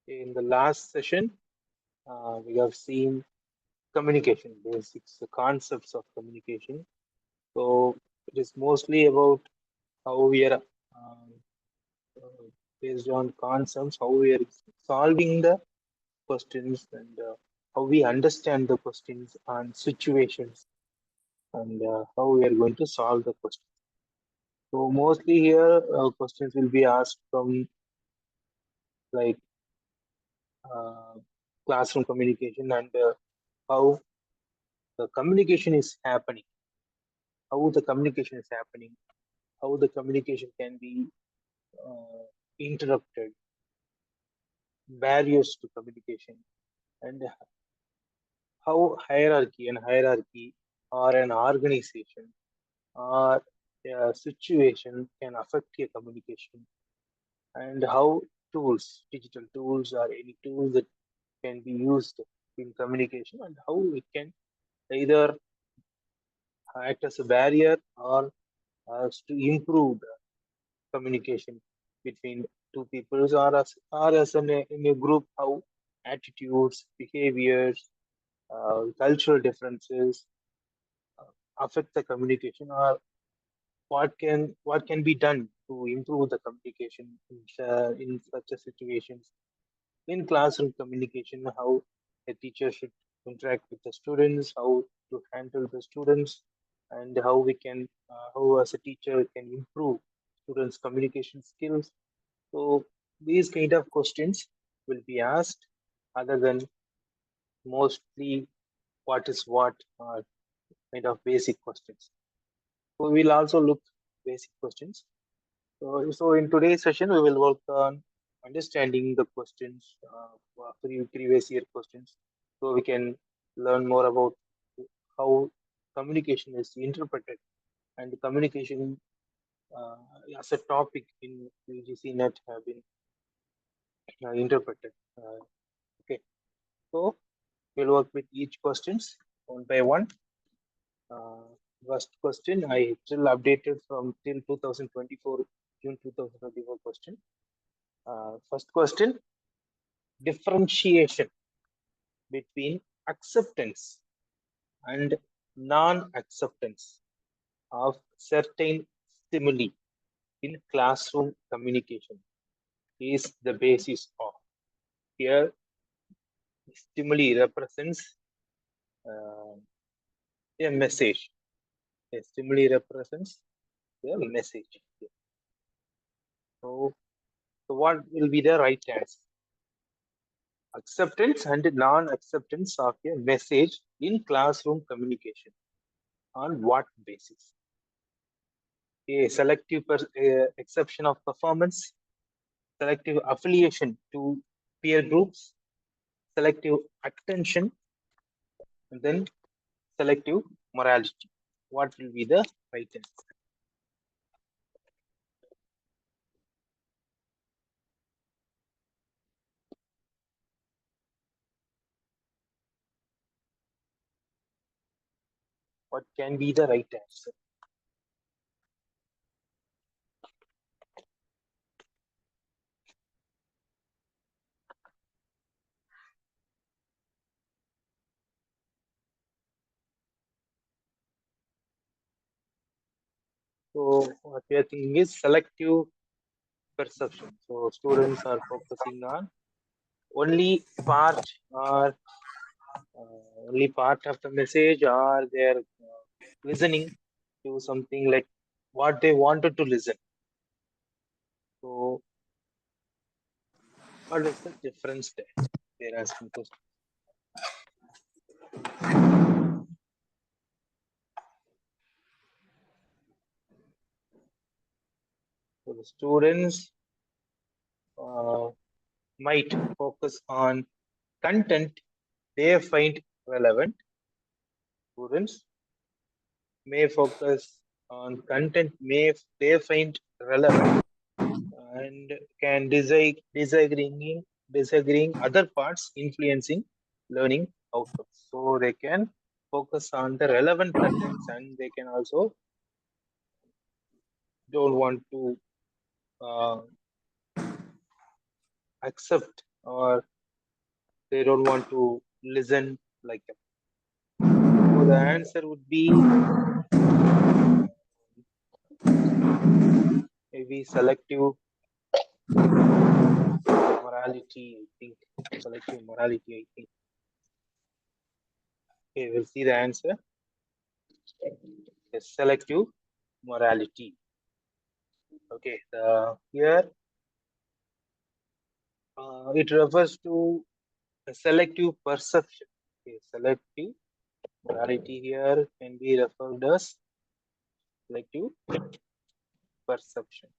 In the last session, we have seen communication basics, the concepts of communication. So it is mostly about how we are based on concepts, how we are solving the questions, and how we understand the questions and situations, and how we are going to solve the questions. So mostly here, questions will be asked from like classroom communication and how the communication is happening, how the communication is happening, how the communication can be interrupted, barriers to communication, and how hierarchy or an organization or a situation can affect your communication, and how digital tools or any tools that can be used in communication, and how it can either act as a barrier or as to improve the communication between two peoples, or as in a group, how attitudes, behaviors, cultural differences affect the communication, or what can be done to improve the communication in such a situations. In classroom communication, how a teacher should interact with the students, how to handle the students, and how we can, how as a teacher can improve students' communication skills. So these kind of questions will be asked, other than mostly what is what, kind of basic questions. So we'll also look basic questions. So in today's session, we will work on understanding the questions, previous year questions, so we can learn more about how communication is interpreted, and communication as a topic in UGC NET have been interpreted. Okay, so we'll work with each questions one by one. First question, I still updated from till 2024, June 2024 question. First question, differentiation between acceptance and non-acceptance of certain stimuli in classroom communication is the basis of. Here, stimuli represents a message. A stimuli represents a message. So what will be the right answer? Acceptance and non-acceptance of a message in classroom communication. On what basis? A selective exception of performance, selective affiliation to peer groups, selective attention, and then selective morality. What will be the right answer? What can be the right answer? So what we are thinking is selective perception. So students are focusing on only part or only part of the message, or they're listening to something like what they wanted to listen. So what is the difference there? They're asking questions. So the students might focus on content they find relevant. Students may focus on content they find relevant, and can disagreeing other parts influencing learning outcomes. So they can focus on the relevant contents, and they can also don't want to accept or they don't want to listen like that. So the answer would be maybe selective morality, I think. Selective morality, I think. Okay, we'll see the answer. Yes, selective morality. Okay, here it refers to a selective perception. Okay, selective morality here can be referred as selective perception.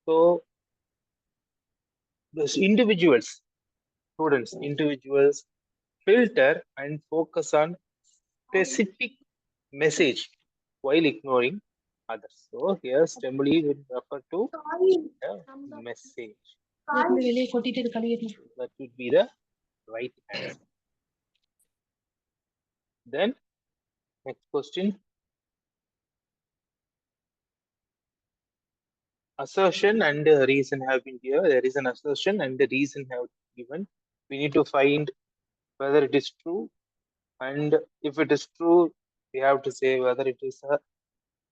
So, those individuals, students, individuals filter and focus on specific message while ignoring others. So, here stimuli will refer to the message. That would be the right answer. Then, next question. Assertion and reason have been here. There is an assertion and the reason have given. We need to find whether it is true, and if it is true, we have to say whether it is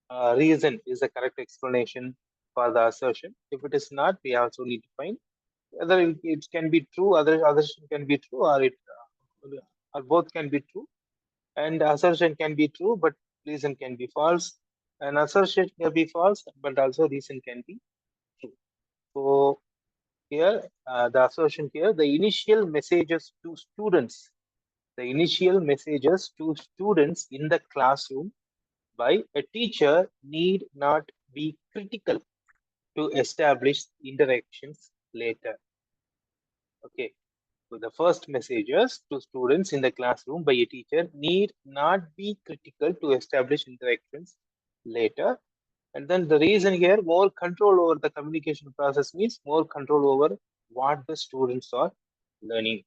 a reason is a correct explanation for the assertion. If it is not, we also need to find whether it can be true, assertion can be true, or both can be true. And assertion can be true, but reason can be false. And assertion can be false, but also reason can be true. So here, the assertion here, the initial messages to students in the classroom by a teacher need not be critical to establish interactions later. Okay, so the first messages to students in the classroom by a teacher need not be critical to establish interactions later. And then the reason here, more control over the communication process means more control over what the students are learning.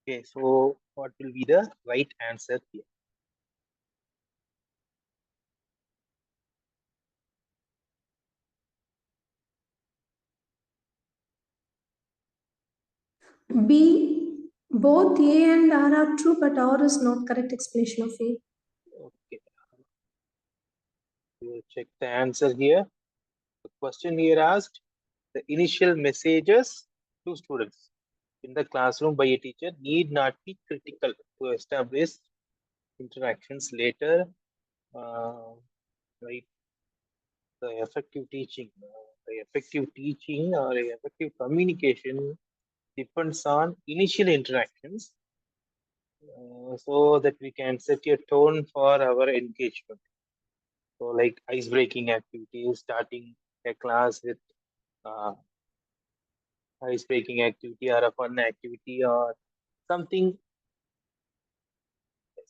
Okay, so what will be the right answer here? B. Both A and R are true, but R is not correct explanation of A. Okay, we will check the answer here. The question here asked the initial messages to students in the classroom by a teacher need not be critical to establish interactions later. Right, the effective teaching or effective communication depends on initial interactions, so that we can set a tone for our engagement. So like ice breaking activities, starting a class with ice breaking activity or a fun activity or something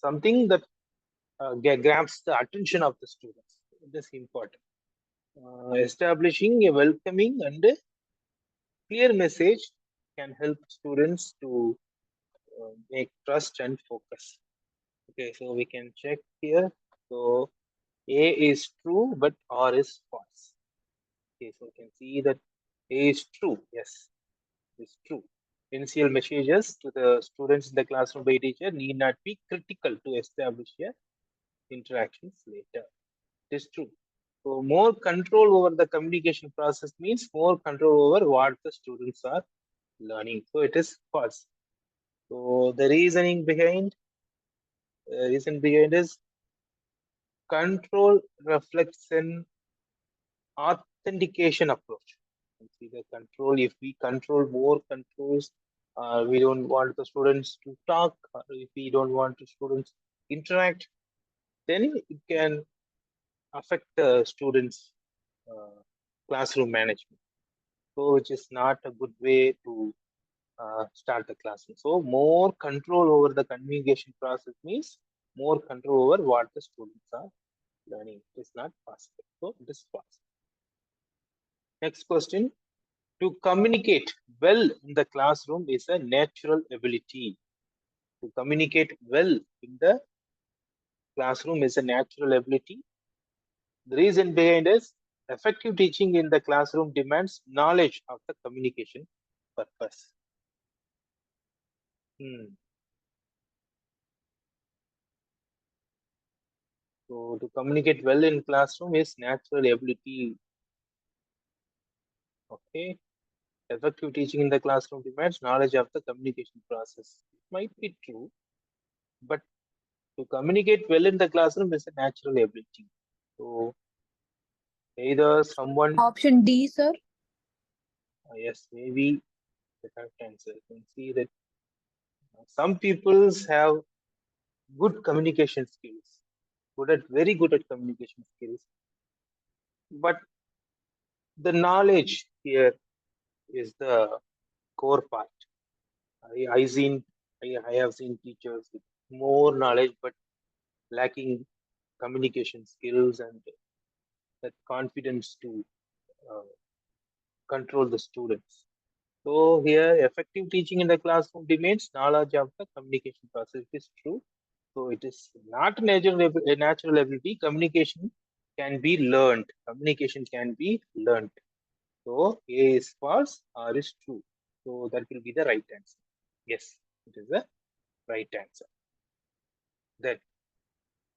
that grabs the attention of the students. It is important. Establishing a welcoming and a clear message can help students to make trust and focus. Okay, so we can check here. So A is true, but R is false. Okay, so we can see that A is true. Yes, it's true. Initial messages to the students in the classroom by teacher need not be critical to establish a interactions later. It is true. So more control over the communication process means more control over what the students are learning. So it is false. So the reason behind is control reflects an authentication approach. See the control, if we control more controls, we don't want the students to talk, or if we don't want the students interact, then it can affect the students classroom management, so which is not a good way to start the classroom. So more control over the communication process means more control over what the students are learning. It is not possible, so it is false. Next question. To communicate well in the classroom is a natural ability. To communicate well in the classroom is a natural ability. The reason behind is Effective teaching in the classroom demands knowledge of the communication purpose. So to communicate well in classroom is natural ability. Okay. Effective teaching in the classroom demands knowledge of the communication process. It might be true, but to communicate well in the classroom is a natural ability. So either someone, Option D, sir. yes, maybe the correct answer. You can see that some peoples have good communication skills, very good at communication skills, but the knowledge here is the core part. I seen I have seen teachers with more knowledge but lacking communication skills and that confidence to uh, control the students. So here, effective teaching in the classroom demands knowledge of the communication process. It is true. So it is not a natural ability. Communication can be learned. Communication can be learned. So A is false, R is true. So that will be the right answer. Yes, it is the right answer. Then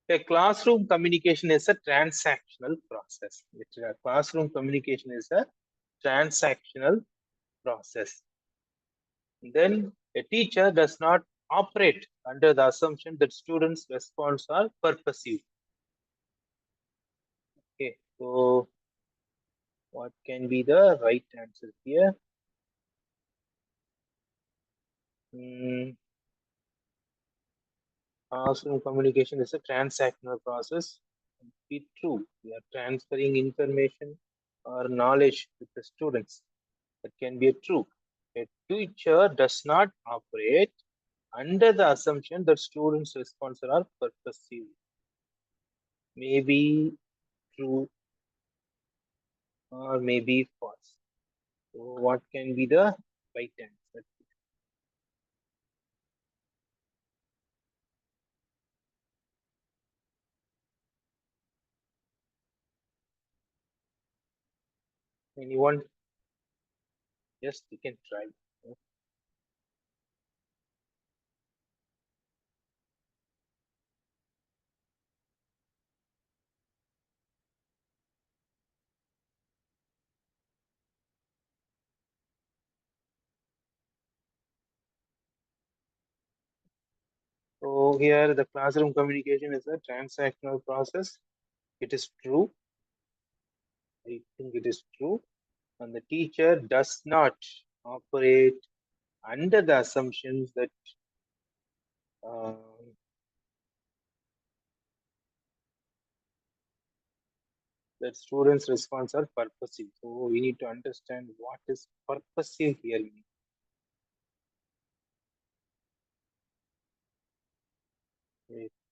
a classroom communication is a transactional process. Classroom communication is a transactional process. Then a teacher does not operate under the assumption that students' response are purposive. Okay, so what can be the right answer here? Classroom communication is a transactional process. Be true. We are transferring information or knowledge with the students. That can be a true. A teacher does not operate under the assumption that students' responses are purposive. Maybe true or maybe false. So what can be the right answer? Anyone? Yes, we can try. So here the classroom communication is a transactional process. It is true. I think it is true. And the teacher does not operate under the assumptions that that students' response are purposive. So we need to understand what is purposive here.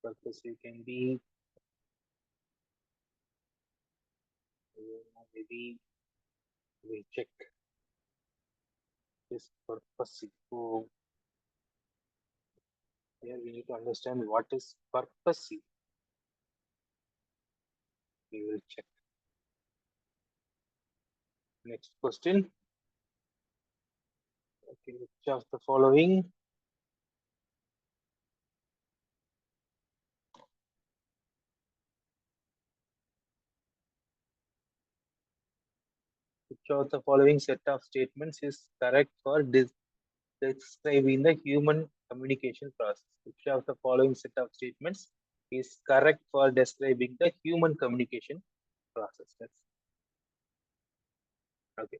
Purposive can be maybe we check this purposive. So here we need to understand what is purposive. We will check. Next question. Okay, which of the following set of statements is correct for describing the human communication process? Which of the following set of statements is correct for describing the human communication process? Okay.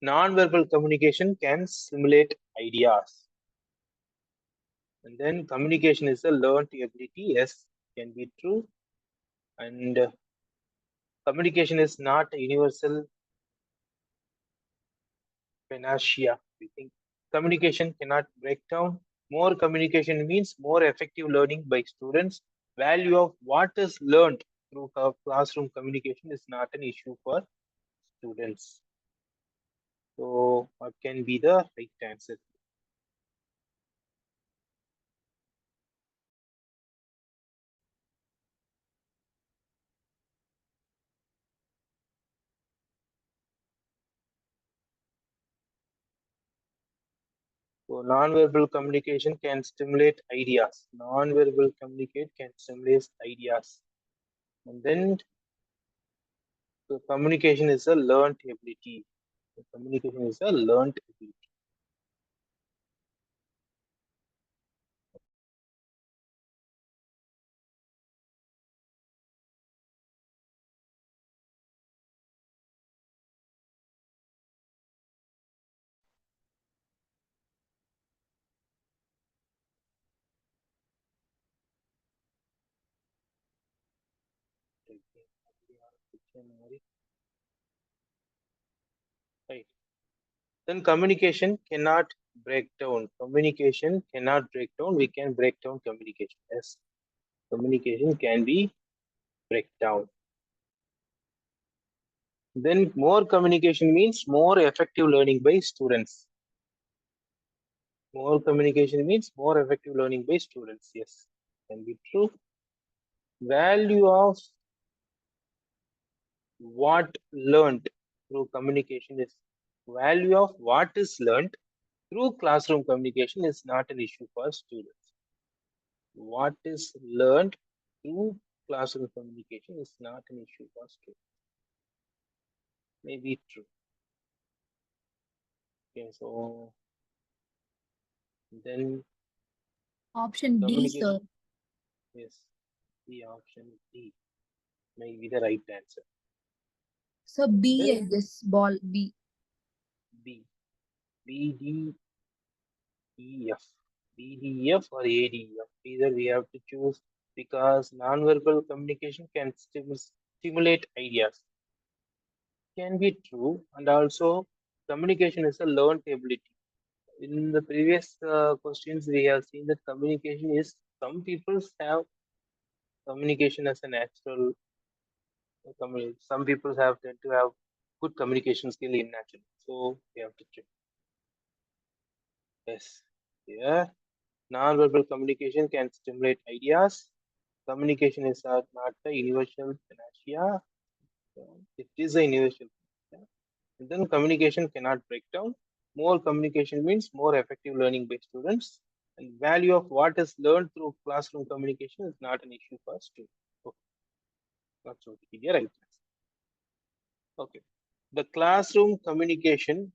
Non-verbal communication can simulate ideas. And then communication is a learned ability. Yes, can be true. And communication is not a universal panacea. We think communication cannot break down. More communication means more effective learning by students. Value of what is learned through classroom communication is not an issue for students. So what can be the right answer? So non-verbal communication can stimulate ideas. Non-verbal communicate can stimulate ideas. And then the communication is a learned ability. The communication is a learned ability. Right. Then communication cannot break down. Communication cannot break down. We can break down communication. Yes. Communication can be break down. Then more communication means more effective learning by students. More communication means more effective learning by students. Yes, can be true. Value of what learned through communication is value of what is learned through classroom communication is not an issue for students. What is learned through classroom communication is not an issue for students. Maybe true. Okay, so then Option D, sir. Yes, the option D may be the right answer. So B, I Then guess, ball B. B, B, D, E, F, B, D, F or A, D, F. Either we have to choose because non-verbal communication can stimulate ideas. Can be true, and also communication is a learned ability. In the previous questions, we have seen that communication is some people have communication as a natural. Some people have tend to have good communication skill in natural. So we have to check. Yes. Yeah. Non-verbal communication can stimulate ideas. Communication is not a universal panacea. It is a universal panacea. And then communication cannot break down. More communication means more effective learning by students. And value of what is learned through classroom communication is not an issue for students. Okay. That's what we get right. Okay. The classroom communication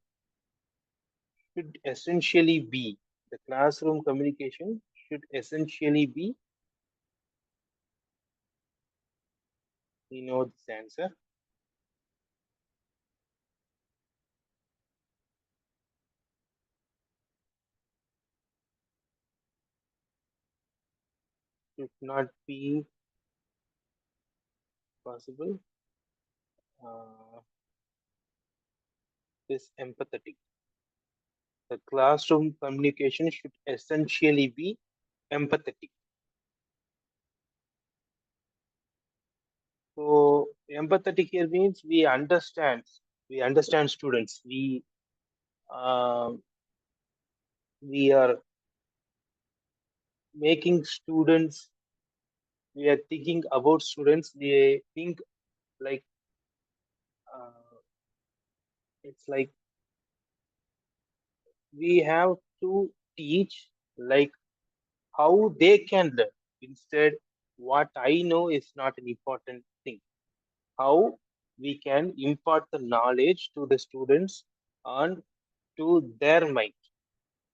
should essentially be the classroom communication should essentially be, we know this answer. Should not be possible. Is empathetic. The classroom communication should essentially be empathetic. So empathetic here means we understand students. We are making students. We are thinking about students. We think like it's like we have to teach like how they can learn. Instead, what I know is not an important thing. How we can impart the knowledge to the students and to their mind.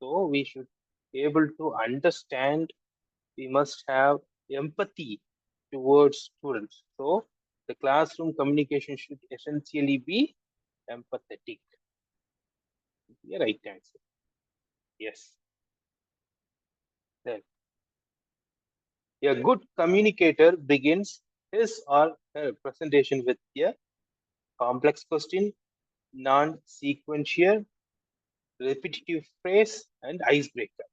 So we should be able to understand. We must have empathy towards students. So the classroom communication should essentially be empathetic. The right answer. Yes. Then a good communicator begins his or her presentation with a complex question, non-sequential, repetitive phrase, and icebreaker.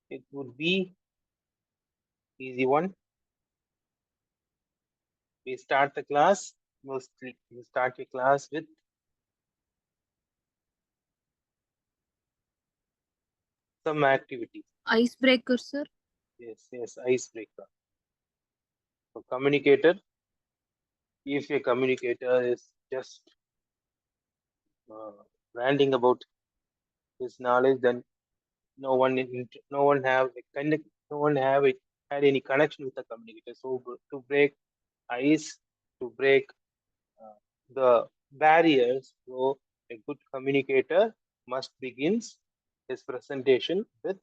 It would be easy one. We start the class, mostly you start your class with some activities. Icebreaker, sir. Yes, icebreaker. So communicator, if a communicator is just ranting about his knowledge, then no one had any connection with the communicator. So to break ice, to break the barriers, so a good communicator must begins his presentation with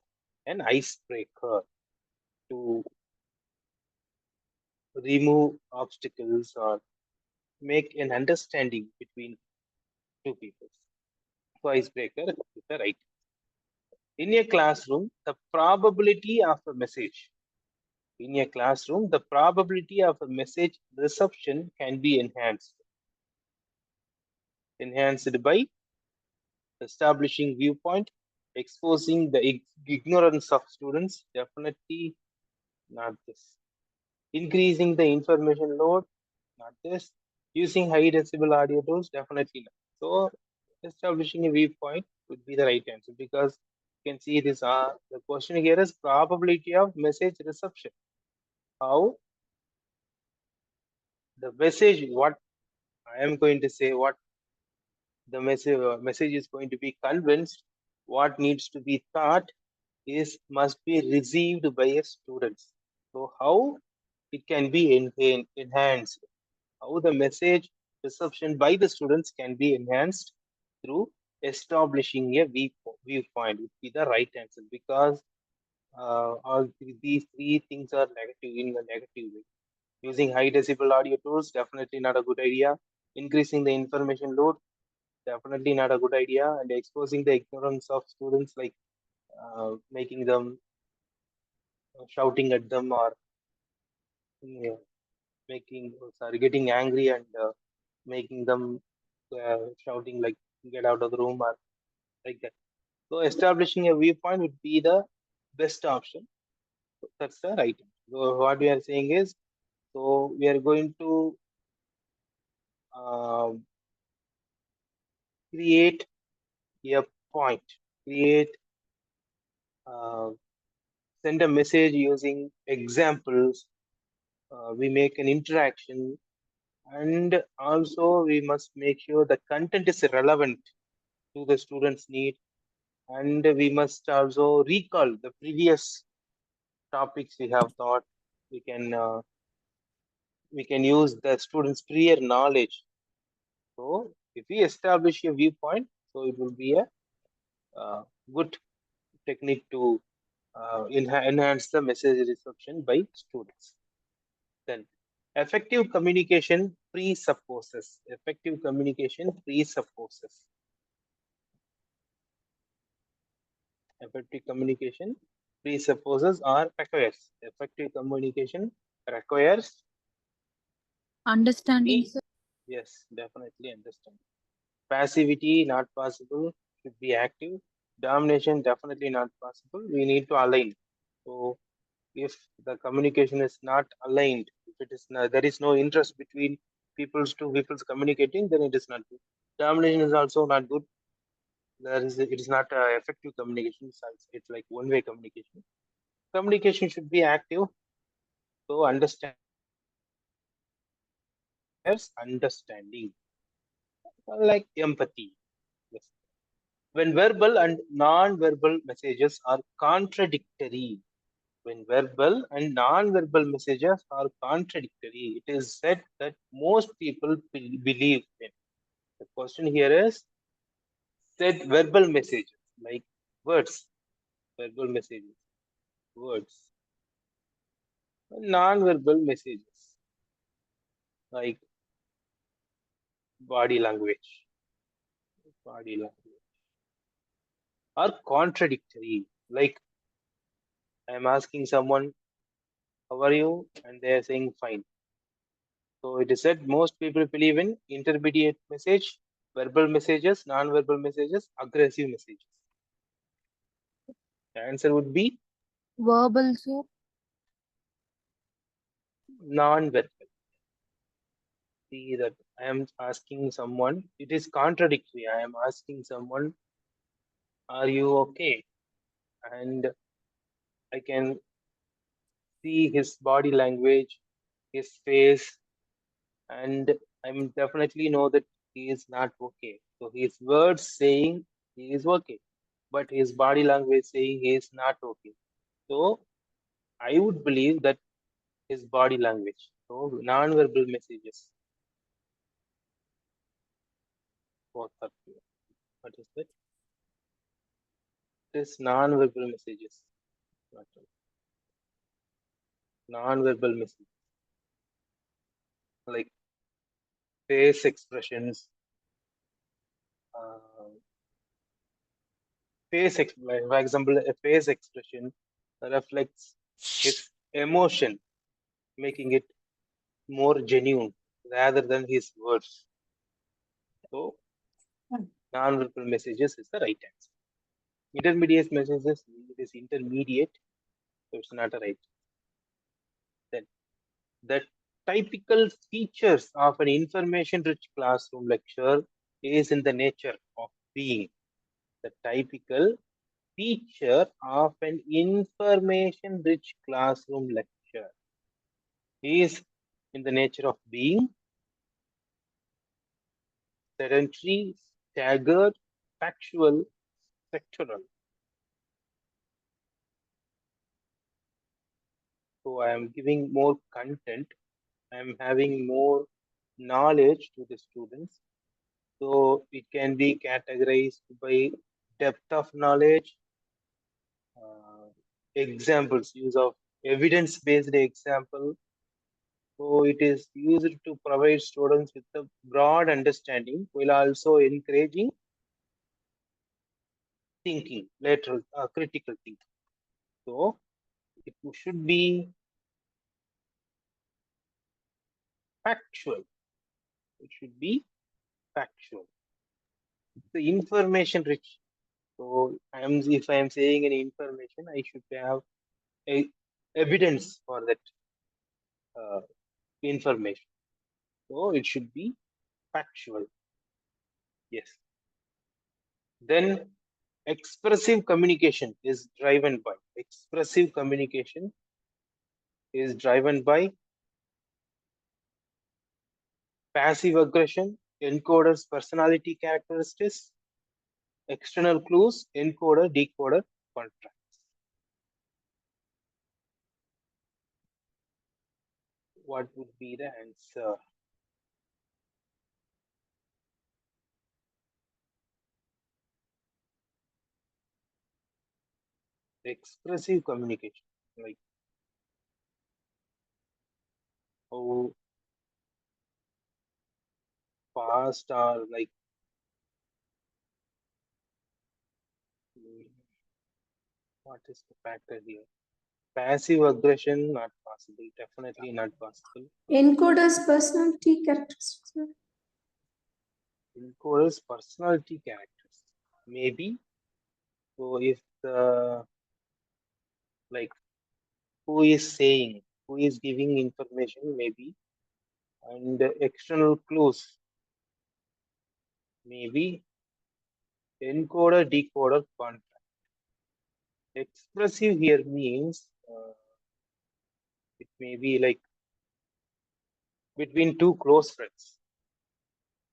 an icebreaker to remove obstacles or make an understanding between two people. So icebreaker is the right. In a classroom, the probability of a message. In a classroom, the probability of a message reception can be enhanced. Enhanced by establishing viewpoint, exposing the ignorance of students, definitely not this. Increasing the information load, not this. Using high decibel audio tools, definitely not. So establishing a viewpoint would be the right answer, because you can see this the question here is probability of message reception. How the message, what I am going to say, what the message is going to be convinced, what needs to be taught must be received by a students. So how it can be enhanced, how the message reception by the students can be enhanced through establishing a viewpoint would be the right answer, because all these three things are negative in a negative way. Using high decibel audio tools, definitely not a good idea. Increasing the information load, definitely not a good idea. And exposing the ignorance of students, like making them shouting at them, or getting angry and making them shouting like get out of the room or like that. So establishing a viewpoint would be the best option. So that's the right answer. So what we are saying is, so we are going to create a point, send a message using examples. We make an interaction, and also we must make sure the content is relevant to the students' need, and we must also recall the previous topics we have thought. We can use the students' prior knowledge. So if we establish a viewpoint, so it will be a good technique to enhance the message reception by students. Then effective communication presupposes. Effective communication presupposes. Effective communication presupposes or requires. Effective communication requires Understanding, sir. yes, definitely understand. Passivity not possible, should be active. Domination definitely not possible. We need to align. So if the communication is not aligned, if it is not, there is no interest between people's communicating, then it is not good. Domination is also not good. It is not effective communication. It's like one-way communication. Communication should be active. So understanding, like empathy. Yes. When verbal and non-verbal messages are contradictory, when verbal and non-verbal messages are contradictory, it is said that most people believe in. The question here is, said verbal messages, like words, verbal messages, words, non-verbal messages, like body language, are contradictory. Like I am asking someone, how are you? And they are saying fine. So it is said most people believe in intermediate message, verbal messages, non-verbal messages, aggressive messages. The answer would be Verbal, sir. non-verbal. See that I am asking someone, it is contradictory. I am asking someone, are you okay? And I can see his body language, his face, and I'm definitely know that he is not okay. So his words saying he is okay. but his body language saying he is not okay. So I would believe that his body language. So non-verbal messages. What is that? It is non-verbal messages. Non-verbal messages like face expressions. For example, a face expression reflects his emotion, making it more genuine rather than his words. So, non-verbal messages is the right answer. Intermediate messages, it is intermediate, so it's not a right. Then, the typical features of an information-rich classroom lecture is in the nature of being. The typical feature of an information-rich classroom lecture is in the nature of being sedentary, staggered, factual, sectoral. So I am giving more content. I am having more knowledge to the students. So it can be categorized by depth of knowledge, examples, use of evidence-based example. So it is used to provide students with a broad understanding while also encouraging thinking, lateral, critical thinking. So it should be factual. It should be factual. The information rich. So if I am saying any information, I should have a evidence for that information. So it should be factual. Yes. Then expressive communication is driven by passive aggression, encoder's personality characteristics, external clues, encoder, decoder, contracts. What would be the answer? Expressive communication, like how fast or like what is the factor here? Passive aggression, not possible. Definitely not possible. Encoder's personality characteristics. Encoder's personality characters. Maybe. So if the like who is saying, who is giving information, maybe, and the external clues, maybe encoder, decoder, contract. Expressive here means it may be like between two close friends,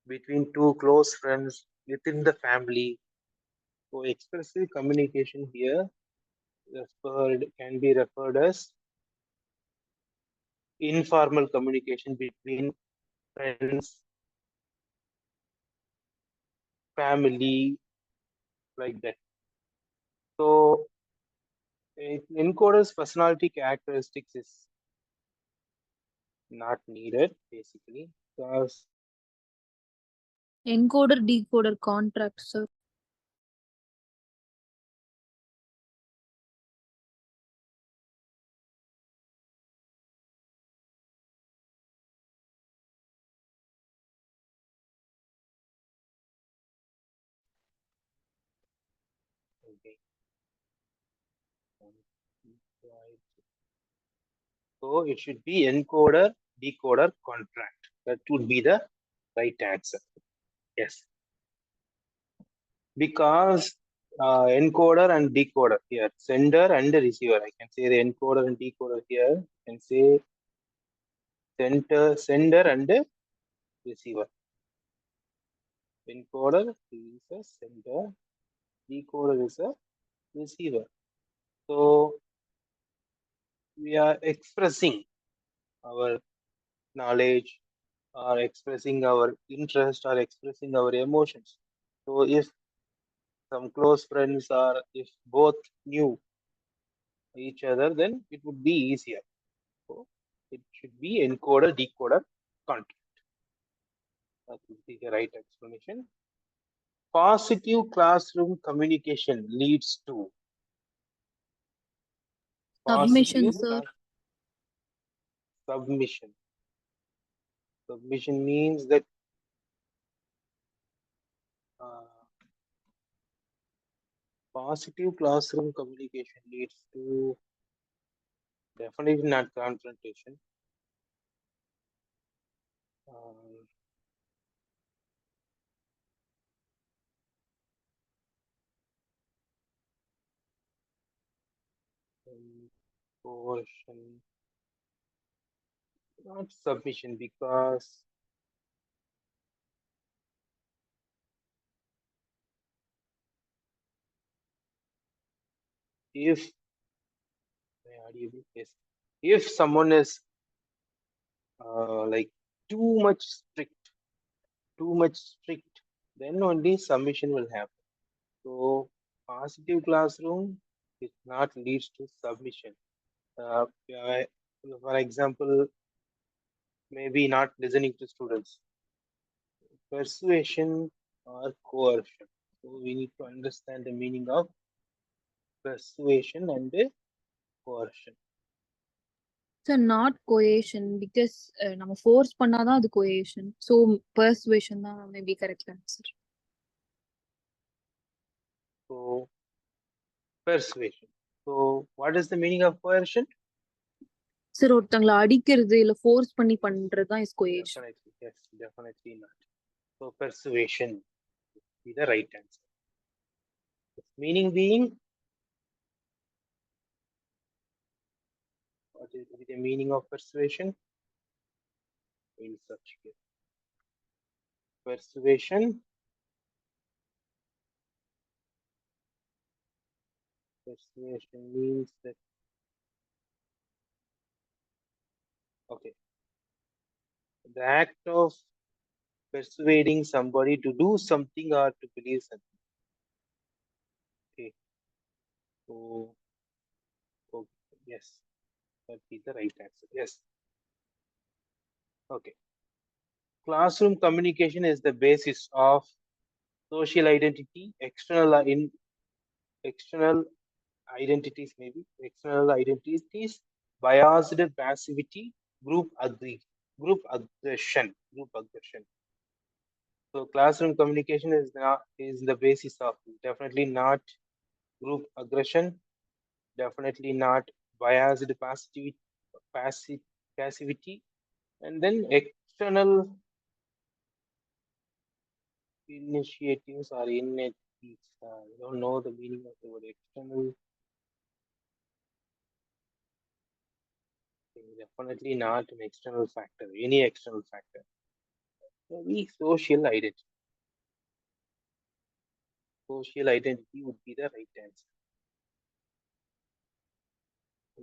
within the family. So expressive communication here can be referred as informal communication between friends, family, like that. So encoder's personality characteristics is not needed basically because Encoder, decoder, contract, sir. okay. So it should be encoder, decoder, contract. That would be the right answer. Yes. Because encoder and decoder here, sender and receiver. I can say the encoder and decoder here. I can say sender and receiver. Encoder is a sender. Decoder is a receiver. So we are expressing our knowledge, or expressing our interest, or expressing our emotions. So if some close friends, or if both knew each other, then it would be easier. So it should be encoder decoder content. That would be the right explanation. Positive classroom communication leads to Submission, positive sir. submission. Submission means that positive classroom communication leads to definitely not confrontation. Coercion, not submission, because if yes, if someone is like too much strict, then only submission will happen. So positive classroom is not leads to submission. For example, maybe not listening to students, persuasion or coercion. So we need to understand the meaning of persuasion and coercion. Sir, not coercion, because நம்ம force பண்ணாதான் அது coercion. So persuasion தான் maybe correct answer. So persuasion. So what is the meaning of coercion? Sir, ஒருத்தங்கள அடிக்கிறது இல்ல force பண்ணி பண்றது தான் is coercion. Definitely, yes, definitely not. So persuasion is the right answer. Its meaning being, what is the meaning of persuasion? We'll search here. Persuasion. Persuasion means that, okay, the act of persuading somebody to do something or to believe something. Okay. So, okay, yes, that is the right answer. Yes. Okay. Classroom communication is the basis of social identity, external identities, maybe external identities, biased passivity, group aggression. So classroom communication is the basis of, definitely not group aggression, definitely not biased passivity, and then external initiatives or innate. I don't know the meaning of the word external. Definitely not an external factor, any external factor. Maybe social identity. Social identity would be the right answer.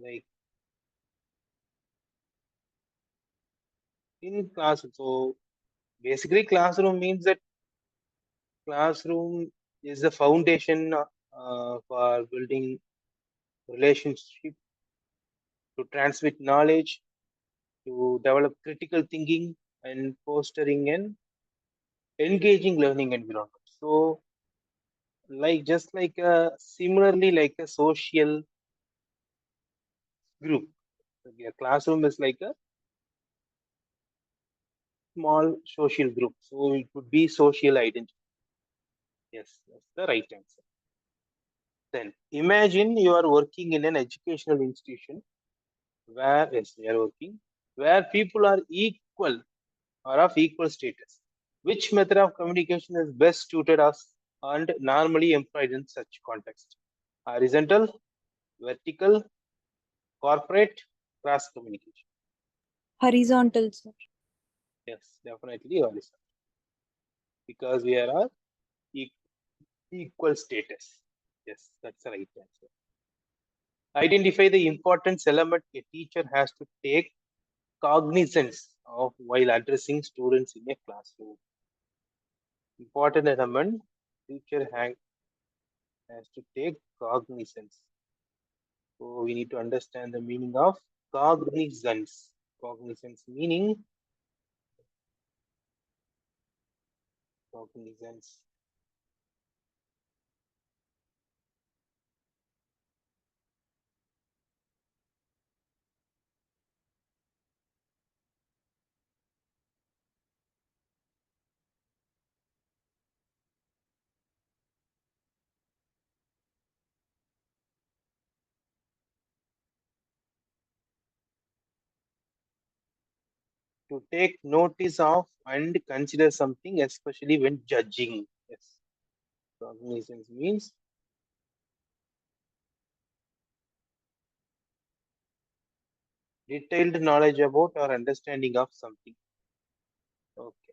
Like in class, so basically classroom means that classroom is the foundation for building relationship, to transmit knowledge, to develop critical thinking, and fostering an engaging learning environment. So like just like similarly like a social group, a classroom is like a small social group, so it would be social identity. Yes, that's the right answer. Then imagine you are working in an educational institution where, yes, we are working where people are equal or of equal status. Which method of communication is best suited us and normally employed in such context? Horizontal, vertical, corporate, cross communication. Horizontal, sir. Yes, definitely horizontal, because we are equal status. Yes, that's the right answer. Identify the importance element a teacher has to take cognizance of while addressing students in a classroom. Important element teacher has to take cognizance. So we need to understand the meaning of cognizance. Cognizance meaning cognizance. To take notice of and consider something, especially when judging. Yes. Cognizance means detailed knowledge about or understanding of something. Okay.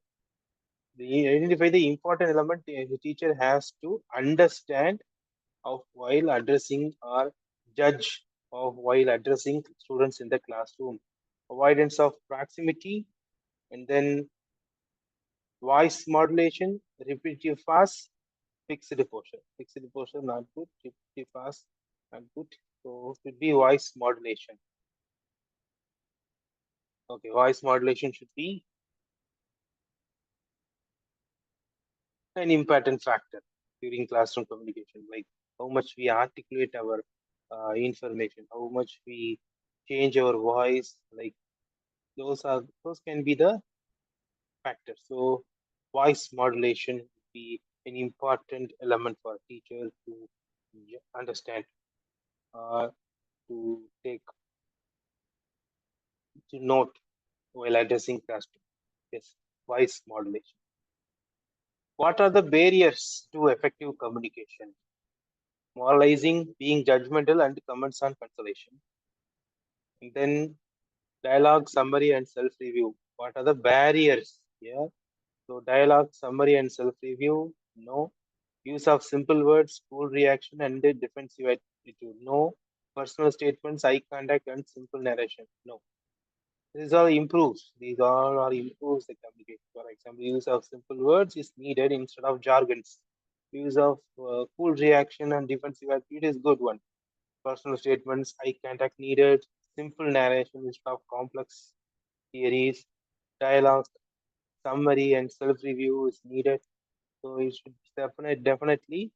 Identify the important element the teacher has to understand of while addressing or judge of while addressing students in the classroom. Avoidance of proximity, and then voice modulation, repetitive fast, fixed portion. Fixed portion not good, repetitive fast not good. So it should be voice modulation. Okay, voice modulation should be an important factor during classroom communication, like how much we articulate our information, how much we change our voice, like those can be the factors. So voice modulation would be an important element for a teacher to understand, to take to note while addressing classroom. Yes, voice modulation. What are the barriers to effective communication? Moralizing, being judgmental, and comments on consolation. And then dialogue, summary, and self-review. What are the barriers here? So dialogue, summary, and self-review, no. Use of simple words, cool reaction, and the defensive attitude, no. Personal statements, eye contact, and simple narration, no. These all improves. These all are improves the communication. For example, use of simple words is needed instead of jargons. Use of cool reaction and defensive attitude is good one. Personal statements, eye contact needed. Simple narration instead of complex theories. Dialogue, summary, and self-review is needed. So it should definitely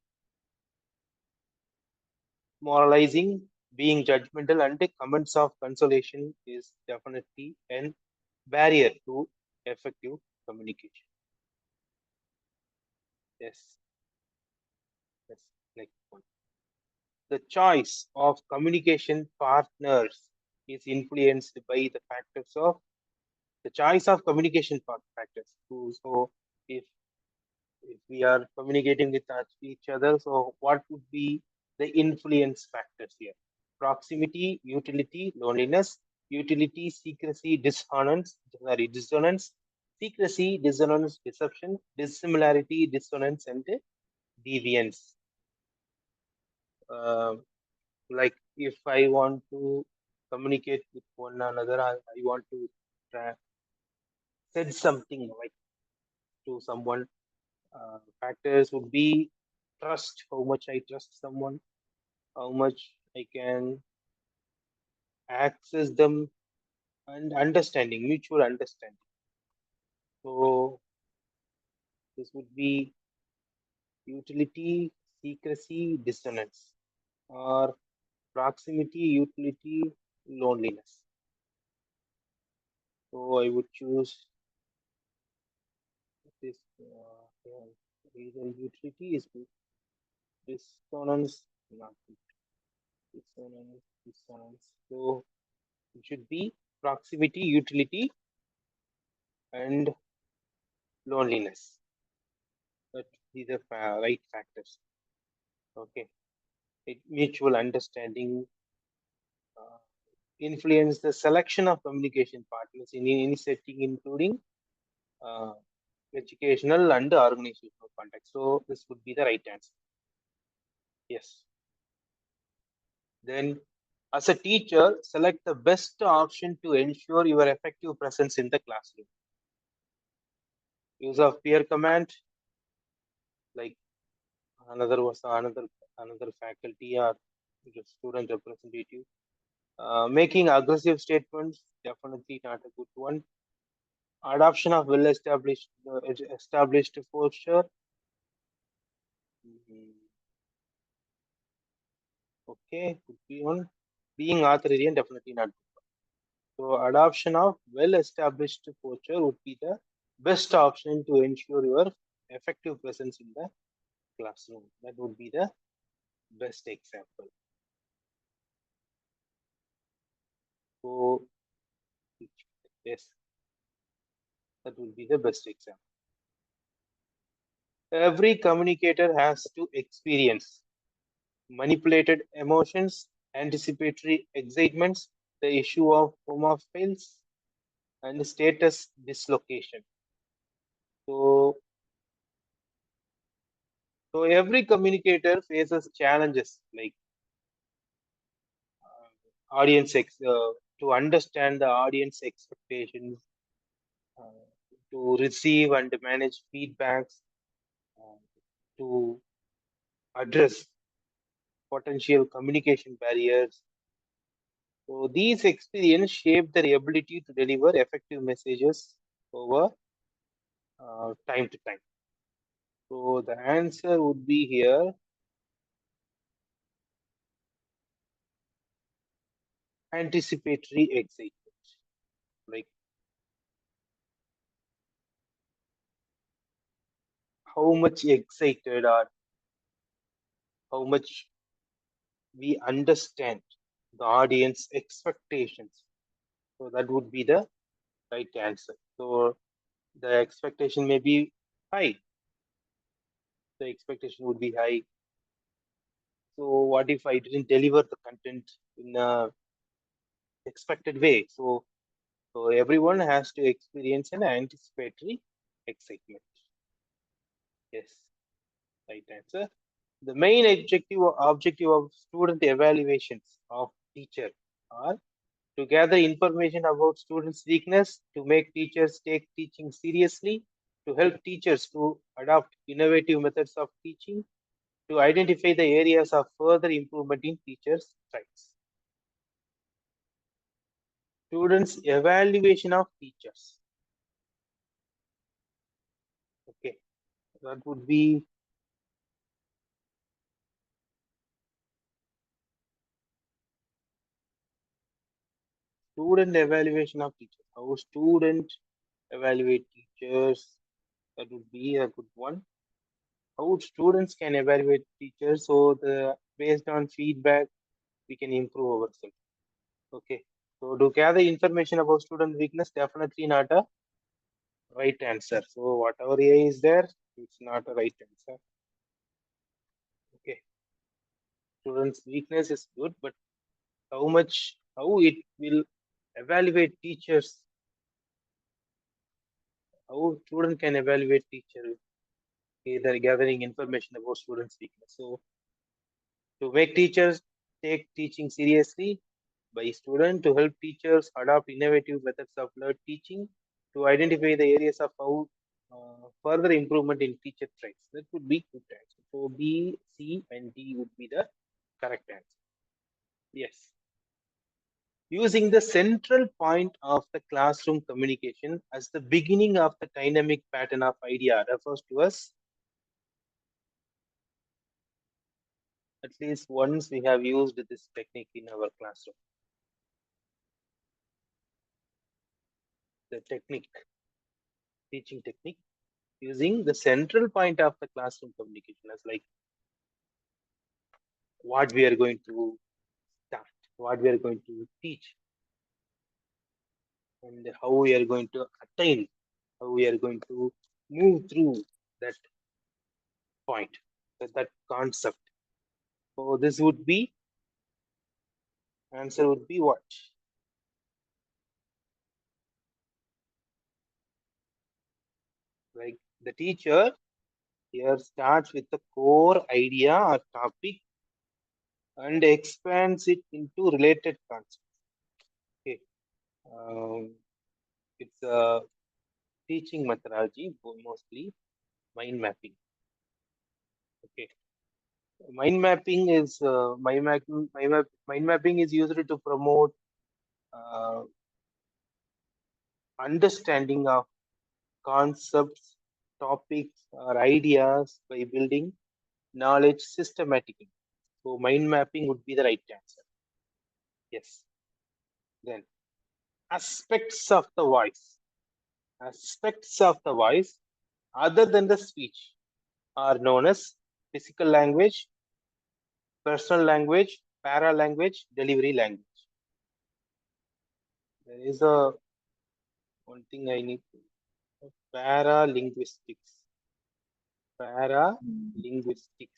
moralizing, being judgmental, and the comments of consolation is definitely an barrier to effective communication. Yes. Yes. Next one. The choice of communication partners is influenced by the factors of the choice of communication factors. So if we are communicating with each other, so what would be the influence factors here? Proximity, utility, loneliness, utility, secrecy, dissonance, secrecy, dissonance, deception, dissimilarity, dissonance, and deviance. Like if I want to communicate with one another, I want to said something like to someone. Factors would be trust, how much I trust someone, how much I can access them, and understanding, mutual understanding. So this would be utility, secrecy, dissonance, or proximity, utility, loneliness. So I would choose this. Either utility is good, dissonance not good. Dissonance. So it should be proximity, utility, and loneliness. But these are right factors. Okay. Mutual understanding influence the selection of communication partners in any setting, including uh, educational and organizational context. So this would be the right answer. Yes. Then, as a teacher, select the best option to ensure your effective presence in the classroom. Use of peer command, like another faculty or student representative. Making aggressive statements, definitely not a good one. Adoption of established posture. Okay, could be one. Being authoritarian, definitely not good one. So adoption of well-established posture would be the best option to ensure your effective presence in the classroom. That would be the best example. So yes, that would be the best example. Every communicator has to experience manipulated emotions, anticipatory excitements, the issue of homophiles, and status dislocation. So every communicator faces challenges like to understand the audience expectations, to receive and manage feedbacks, to address potential communication barriers. So these experiences shape their ability to deliver effective messages over time to time. So the answer would be here anticipatory excitement. Like how much excited or how much we understand the audience expectations. So that would be the right answer. So the expectation may be high. The expectation would be high. So what if I didn't deliver the content in a expected way? So everyone has to experience an anticipatory excitement. Yes, right answer. The main objective of student evaluations of teacher are to gather information about students' weakness, to make teachers take teaching seriously, to help teachers to adopt innovative methods of teaching, to identify the areas of further improvement in teachers' strengths. Students' evaluation of teachers. Okay, that would be student evaluation of teachers. How student evaluate teachers. That would be a good one. How students can evaluate teachers. So based on feedback, we can improve ourselves. Okay. So to gather information about student weakness, definitely not a right answer. So whatever A is there, it's not a right answer. Okay. Students' weakness is good, but how it will evaluate teachers, how student can evaluate teacher, either gathering information about students' weakness. So to make teachers take teaching seriously by student, to help teachers adopt innovative methods of learned teaching, to identify the areas of how further improvement in teacher traits. That would be good answer. So B, C, and D would be the correct answer. Yes. Using the central point of the classroom communication as the beginning of the dynamic pattern of idea refers to us. At least once we have used this technique in our classroom. The technique, teaching technique, using the central point of the classroom communication as like what we are going to start, what we are going to teach, and how we are going to attain, how we are going to move through that point, that concept. So this would be, answer would be what? Like the teacher here starts with the core idea or topic and expands it into related concepts. Okay. It's a teaching methodology, mostly mind mapping. Okay. Mind mapping is used to promote understanding of concepts, topics, or ideas by building knowledge systematically. So mind mapping would be the right answer. Yes. Then aspects of the voice. Aspects of the voice other than the speech are known as physical language, personal language, para language, delivery language. There is one thing I need to para linguistics. Para linguistics.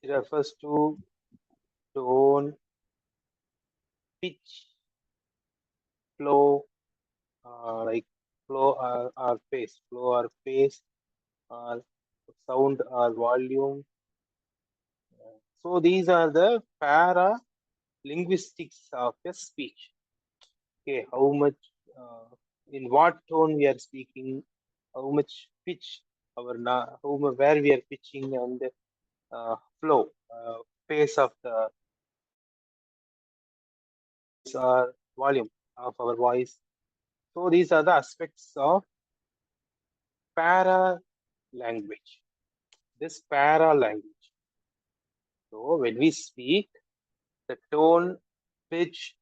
It refers to tone, pitch, flow, like flow or pace, or sound or volume. So these are the para linguistics of a speech. Okay, how much, in what tone we are speaking, how much pitch, where we are pitching, and flow, pace of the volume of our voice. So these are the aspects of para language. This para language. So when we speak, the tone, pitch,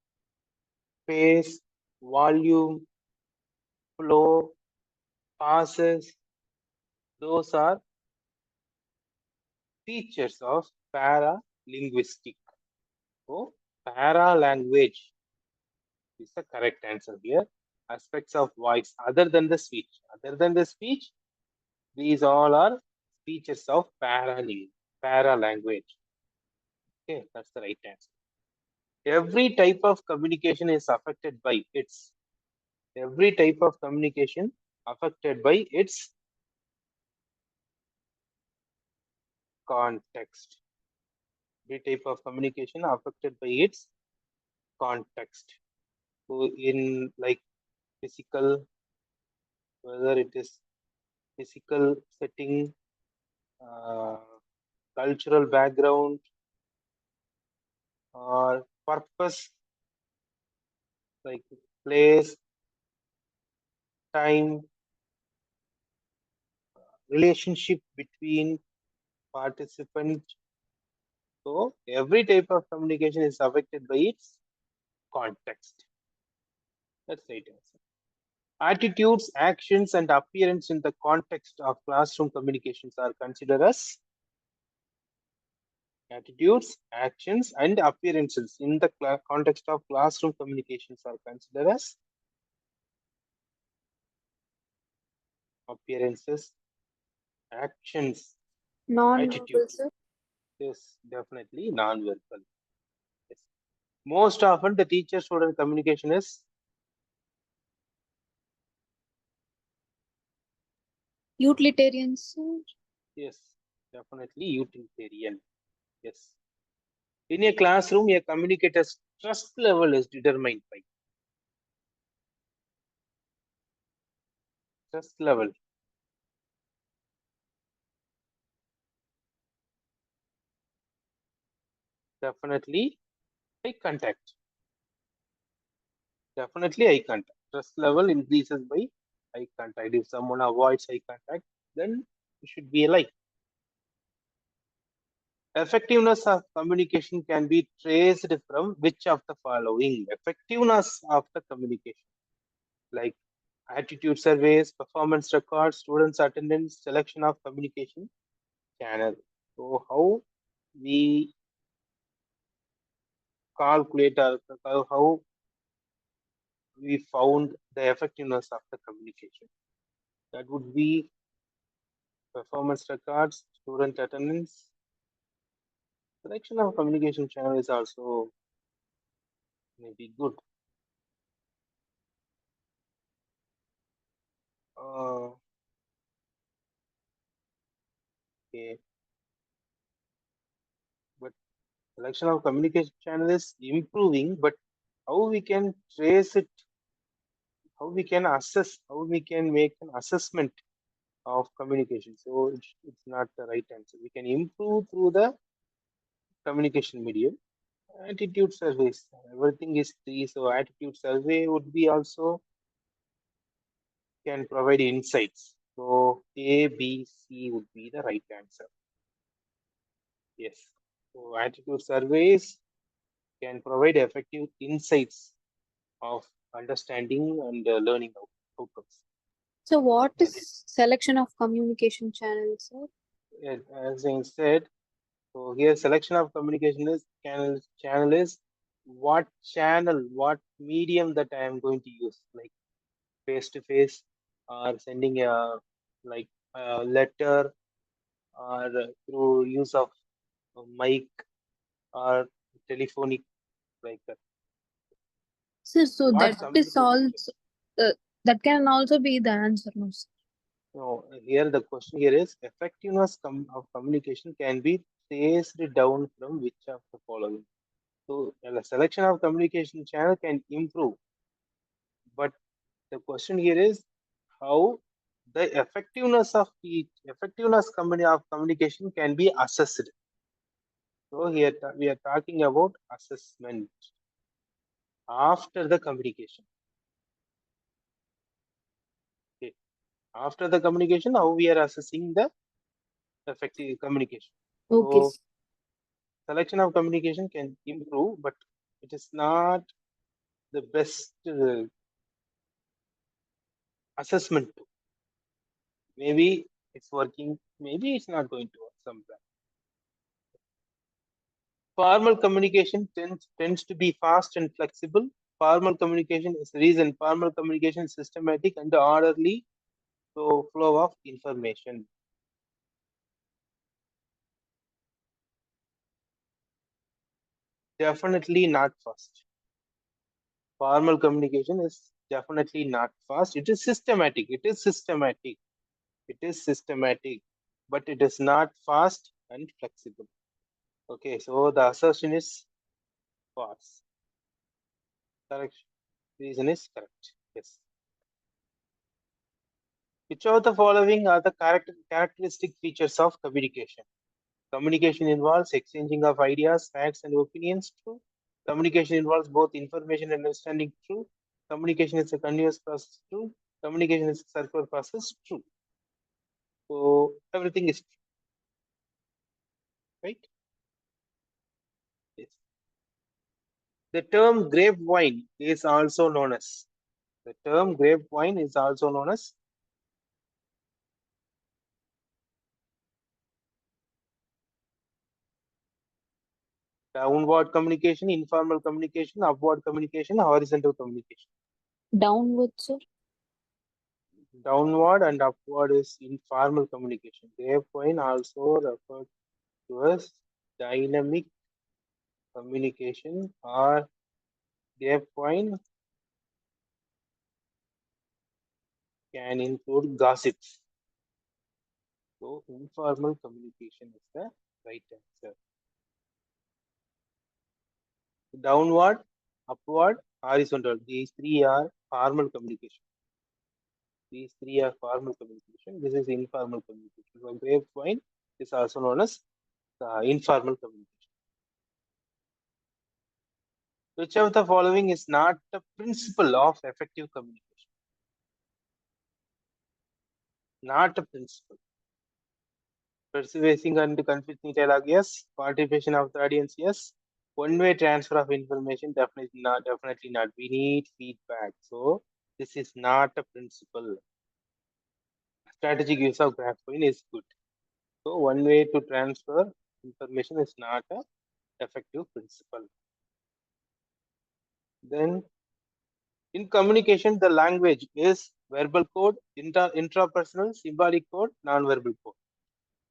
pace, volume, flow, pauses, those are features of para linguistic. So para language is the correct answer here. Aspects of voice other than the speech. Other than the speech, these all are features of para language. Okay, that's the right answer. Every type of communication is affected by its context. Every type of communication affected by its context. So in like physical, whether it is physical setting, cultural background, or purpose, like place, time, relationship between participant. So every type of communication is affected by its context. That's right answer. Attitudes, actions, and appearance in the context of classroom communications are considered as attitudes, actions, and appearances in the context of classroom communications are considered as appearances, actions, Non-verbal, attitude. sir. Yes, definitely non-verbal. Yes. Most often, the teacher-student communication is Utilitarian, sir. yes, definitely utilitarian. Yes. In a classroom, a communicator's trust level is determined by trust level. Definitely eye contact. Definitely eye contact. Trust level increases by eye contact. If someone avoids eye contact, then it should be a lie. Effectiveness of communication can be traced from which of the following? Effectiveness of the communication, like attitude surveys, performance records, students' attendance, selection of communication channel. So how we calculate or how we found the effectiveness of the communication? That would be performance records, student attendance. Selection of communication channel is also maybe good. Okay, but Selection of communication channel is improving, but how we can trace it, how we can assess, how we can make an assessment of communication. So it's not the right answer. We can improve through the communication medium. Attitude surveys, everything is three, so attitude survey would be also can provide insights. So A, B, C would be the right answer. Yes. So attitude surveys can provide effective insights of understanding and learning outcomes. So what is selection of communication channels, sir? As I said, so here selection of communication is channel is what channel, what medium that I am going to use, like face to face, or sending a like a letter, or through use of mic or telephonic, like that. So What that is communication also that can also be the answer, no, sir? No, here the question here is effectiveness of communication can be traced down from which of the following. So the selection of communication channel can improve, but the question here is how the effectiveness of communication can be assessed. So here we are talking about assessment after the communication. Okay. After the communication, how we are assessing the effective communication. Okay. So selection of communication can improve, but it is not the best assessment. Maybe it's working, maybe it's not going to work sometimes. Formal communication tends to be fast and flexible. Formal communication is reason. Formal communication is systematic and orderly flow of information. Definitely not fast. Formal communication is definitely not fast. It is systematic. It is systematic. It is systematic, but it is not fast and flexible. Okay, so the assertion is false. Correct. Reason is correct. Yes. Which of the following are the characteristic features of communication? Communication involves exchanging of ideas, facts, and opinions. True. Communication involves both information and understanding. True. Communication is a continuous process. True. Communication is a circular process. True. So everything is true. Right? Yes. The term grapevine is also known as. The term grapevine is also known as downward communication, informal communication, upward communication, horizontal communication. Downward, sir. Downward and upward is informal communication. Grapevine also referred to as dynamic communication, or grapevine can include gossips. So informal communication is the right answer. Downward, upward, horizontal. These three are formal communication. These three are formal communication. This is informal communication. So grapevine is also known as informal communication. Which of the following is not the principle of effective communication? Not a principle. Persuading and convincing dialogue, yes. Participation of the audience, yes. One-way transfer of information, definitely not. Definitely not. We need feedback. So this is not a principle. Strategic use of grapevine is good. So one way to transfer information is not a effective principle. Then in communication, the language is verbal code, intrapersonal, symbolic code, non-verbal code.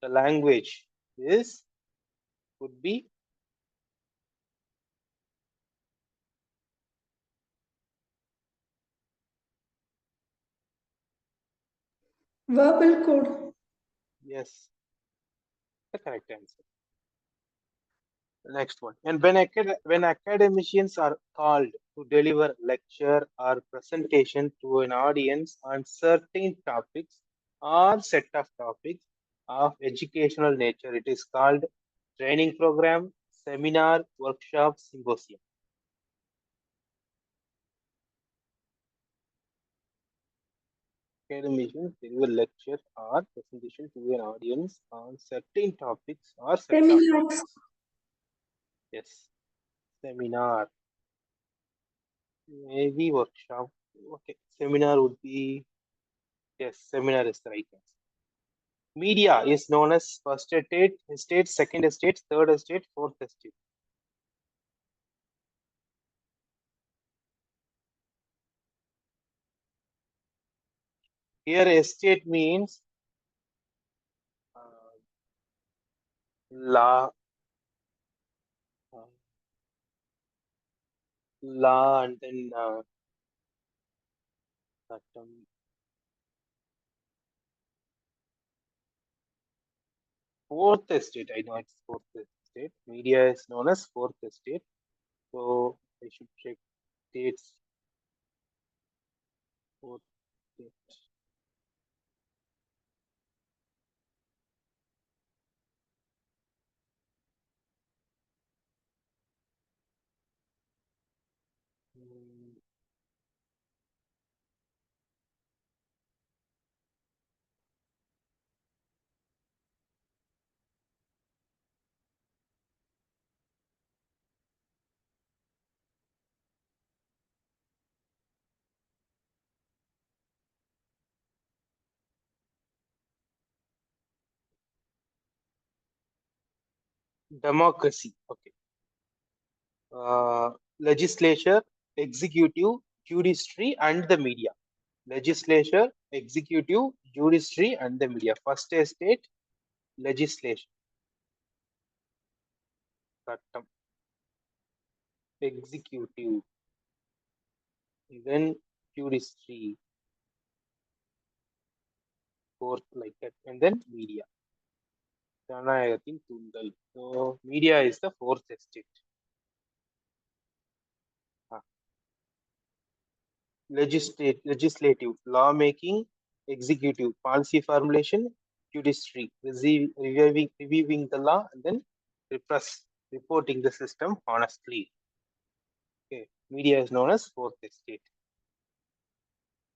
The language could be Verbal code. yes, the correct answer. Next one. And when academicians are called to deliver lecture or presentation to an audience on certain topics or set of topics of educational nature, it is called training program, seminar, workshop, symposium. Academicians deliver lecture or presentation to an audience on certain topics or set of Seminars. topics. Yes, seminar. Maybe workshop. Okay, seminar would be, yes, seminar is the right answer. Media is known as first estate, second estate, third estate, fourth estate. Here estate means law, law, and then fourth estate. I know it's fourth estate. Media is known as fourth estate. So I should check dates. Fourth estate. Democracy. Okay. Legislature, executive, judiciary, and the media. Legislature, executive, judiciary, and the media. First estate, legislation. Custom. Executive. Then judiciary. Fourth, like that. And then media. Janayagatin Tundal. So media is the fourth estate. Legislative, lawmaking, executive, policy formulation, judiciary, reviewing the law, and then reporting the system honestly. Okay, media is known as fourth estate.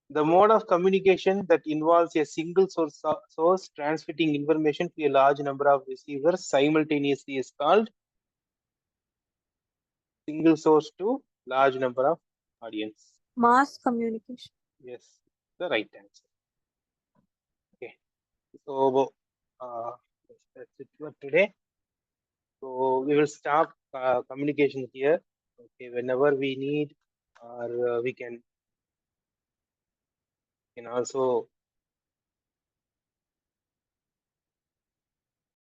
The mode of communication that involves a single source transmitting information to a large number of receivers simultaneously is called single source to large number of audience. Mass communication. Yes, the right answer. Okay, so that's it for today. So we will stop communication here. Okay, whenever we need, or we can also